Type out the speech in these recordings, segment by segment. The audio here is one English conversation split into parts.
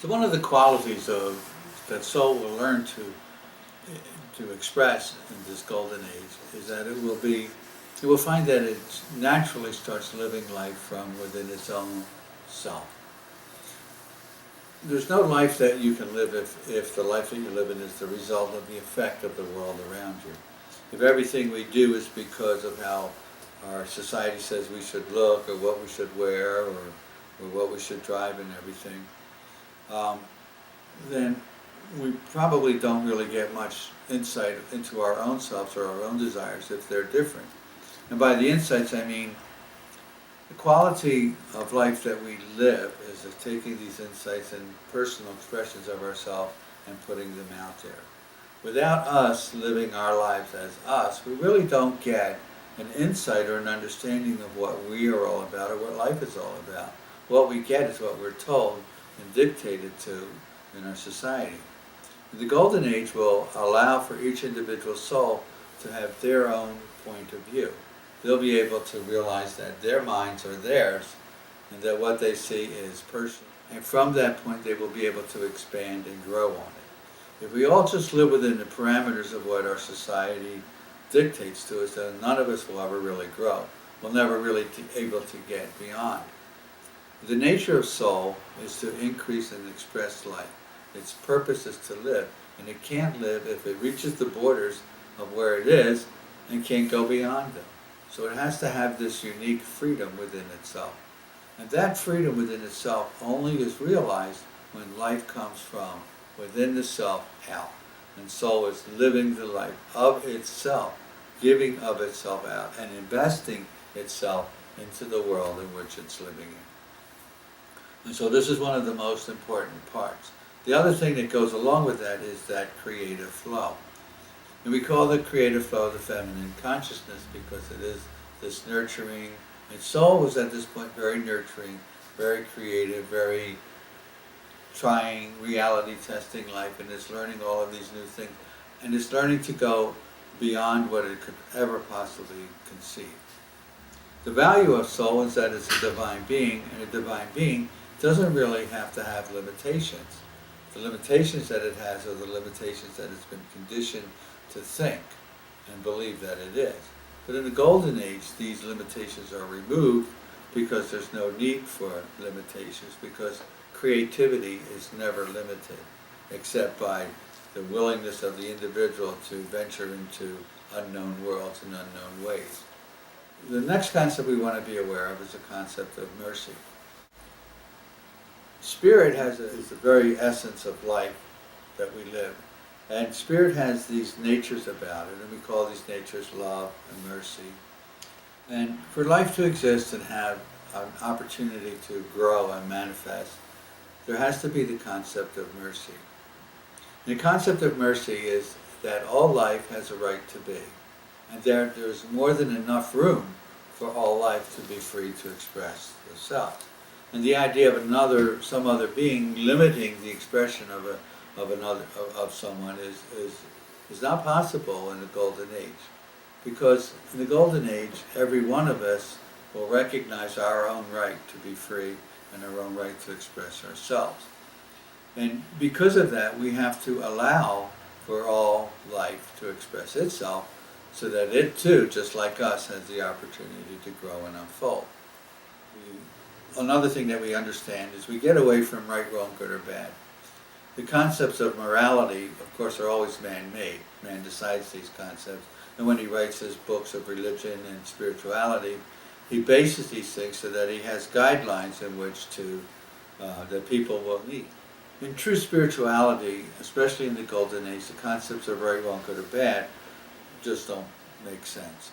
So one of the qualities of that soul will learn to express in this golden age is that it will find that it naturally starts living life from within its own self. There's no life that you can live if the life that you live in is the result of the effect of the world around you. If everything we do is because of how our society says we should look, or what we should wear, or what we should drive and everything, then we probably don't really get much insight into our own selves or our own desires if they're different. And by the insights, I mean the quality of life that we live is of taking these insights and personal expressions of ourselves and putting them out there. Without us living our lives as us, we really don't get an insight or an understanding of what we are all about or what life is all about. What we get is what we're told and dictated to in our society. The Golden Age will allow for each individual soul to have their own point of view. They'll be able to realize that their minds are theirs and that what they see is personal. And from that point they will be able to expand and grow on it. If we all just live within the parameters of what our society dictates to us, then none of us will ever really grow. We'll never really be able to get beyond. The nature of soul is to increase and express life. Its purpose is to live, and it can't live if it reaches the borders of where it is and can't go beyond them. So it has to have this unique freedom within itself. And that freedom within itself only is realized when life comes from within the self out. And soul is living the life of itself, giving of itself out, and investing itself into the world in which it's living in. And so this is one of the most important parts. The other thing that goes along with that is that creative flow. And we call the creative flow the feminine consciousness because it is this nurturing, and soul was at this point very nurturing, very creative, very trying, reality testing life, and it's learning all of these new things. And it's learning to go beyond what it could ever possibly conceive. The value of soul is that it's a divine being, and a divine being doesn't really have to have limitations. The limitations that it has are the limitations that it's been conditioned to think and believe that it is. But in the Golden Age, these limitations are removed because there's no need for limitations, because creativity is never limited, except by the willingness of the individual to venture into unknown worlds and unknown ways. The next concept we want to be aware of is the concept of mercy. Spirit is the very essence of life that we live. And Spirit has these natures about it, and we call these natures love and mercy. And for life to exist and have an opportunity to grow and manifest, there has to be the concept of mercy. And the concept of mercy is that all life has a right to be. And there's more than enough room for all life to be free to express itself. And the idea of some other being limiting the expression of someone is not possible in the Golden Age, because in the Golden Age every one of us will recognize our own right to be free and our own right to express ourselves. And because of that, we have to allow for all life to express itself so that it too, just like us, has the opportunity to grow and unfold. Another thing that we understand is we get away from right, wrong, good, or bad. The concepts of morality, of course, are always man-made. Man decides these concepts. And when he writes his books of religion and spirituality, he bases these things so that he has guidelines in which that people will meet. In true spirituality, especially in the Golden Age, the concepts of right, wrong, good, or bad just don't make sense.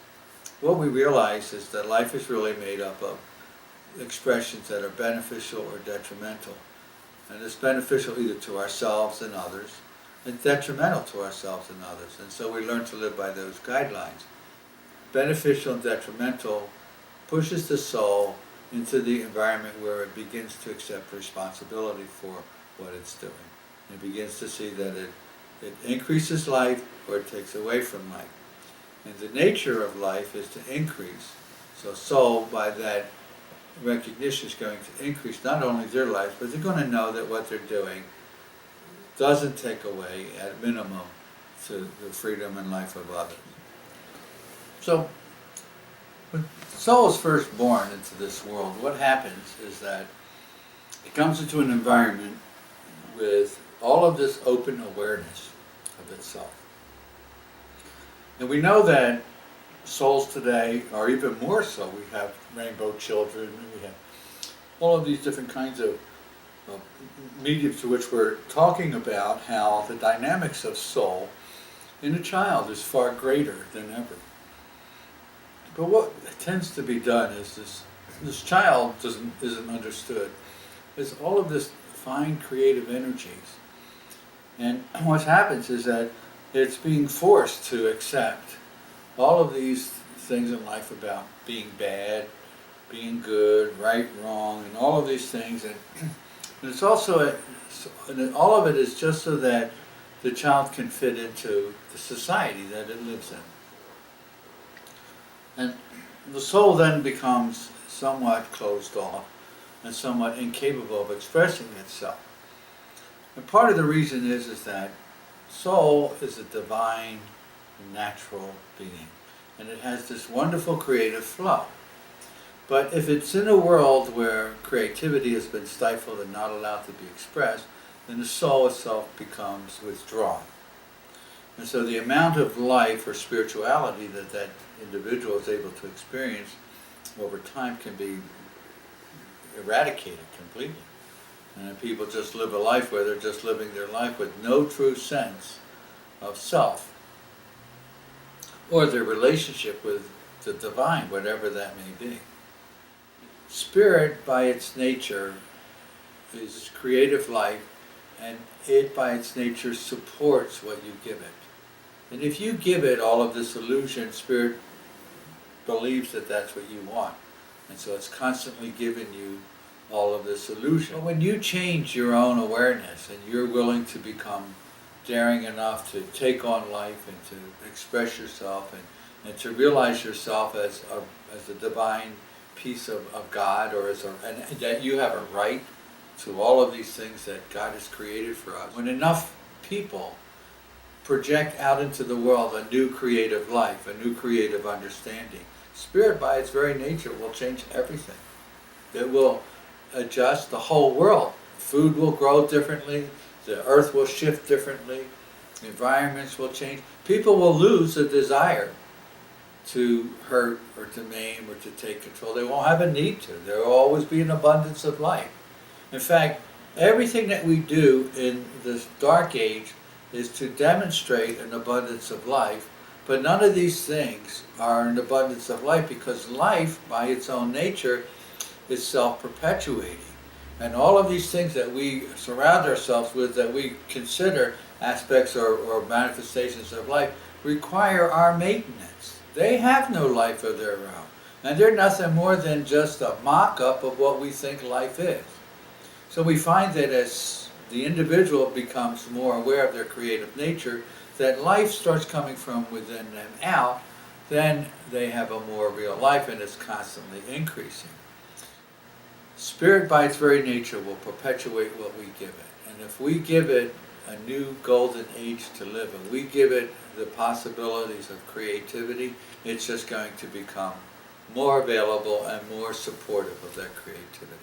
What we realize is that life is really made up of expressions that are beneficial or detrimental. And it's beneficial either to ourselves and others, and detrimental to ourselves and others. And so we learn to live by those guidelines. Beneficial and detrimental pushes the soul into the environment where it begins to accept responsibility for what it's doing. It begins to see that it increases life or it takes away from life. And the nature of life is to increase. So soul, by that recognition is going to increase not only their lives, but they're going to know that what they're doing doesn't take away, at minimum, to the freedom and life of others. So, when the soul is first born into this world, what happens is that it comes into an environment with all of this open awareness of itself. And we know that souls today are even more so. We have rainbow children, and we have all of these different kinds of mediums through which we're talking about how the dynamics of soul in a child is far greater than ever. But what tends to be done is this child isn't understood. There's all of this fine creative energies. And what happens is that it's being forced to accept all of these things in life about being bad, being good, right, wrong, and all of these things. And it's also, all of it is just so that the child can fit into the society that it lives in. And the soul then becomes somewhat closed off and somewhat incapable of expressing itself. And part of the reason is that soul is a divine, natural being, and it has this wonderful creative flow. But if it's in a world where creativity has been stifled and not allowed to be expressed, then the soul itself becomes withdrawn. And so the amount of life or spirituality that that individual is able to experience over time can be eradicated completely. And people just live a life where they're just living their life with no true sense of self or their relationship with the divine, whatever that may be. Spirit, by its nature, is creative life, and it, by its nature, supports what you give it. And if you give it all of this illusion, Spirit believes that that's what you want. And so it's constantly giving you all of this illusion. But when you change your own awareness and you're willing to become daring enough to take on life and to express yourself and to realize yourself as a divine piece of God, or and that you have a right to all of these things that God has created for us. When enough people project out into the world a new creative life, a new creative understanding, Spirit by its very nature will change everything. It will adjust the whole world. Food will grow differently, the earth will shift differently, environments will change. People will lose the desire to hurt or to maim or to take control. They won't have a need to. There will always be an abundance of life. In fact, everything that we do in this dark age is to demonstrate an abundance of life, but none of these things are an abundance of life, because life, by its own nature, is self-perpetuating. And all of these things that we surround ourselves with, that we consider aspects or manifestations of life, require our maintenance. They have no life of their own. And they're nothing more than just a mock-up of what we think life is. So we find that as the individual becomes more aware of their creative nature, that life starts coming from within them out, then they have a more real life, and it's constantly increasing. Spirit by its very nature will perpetuate what we give it. And if we give it a new golden age to live in, we give it the possibilities of creativity, it's just going to become more available and more supportive of that creativity.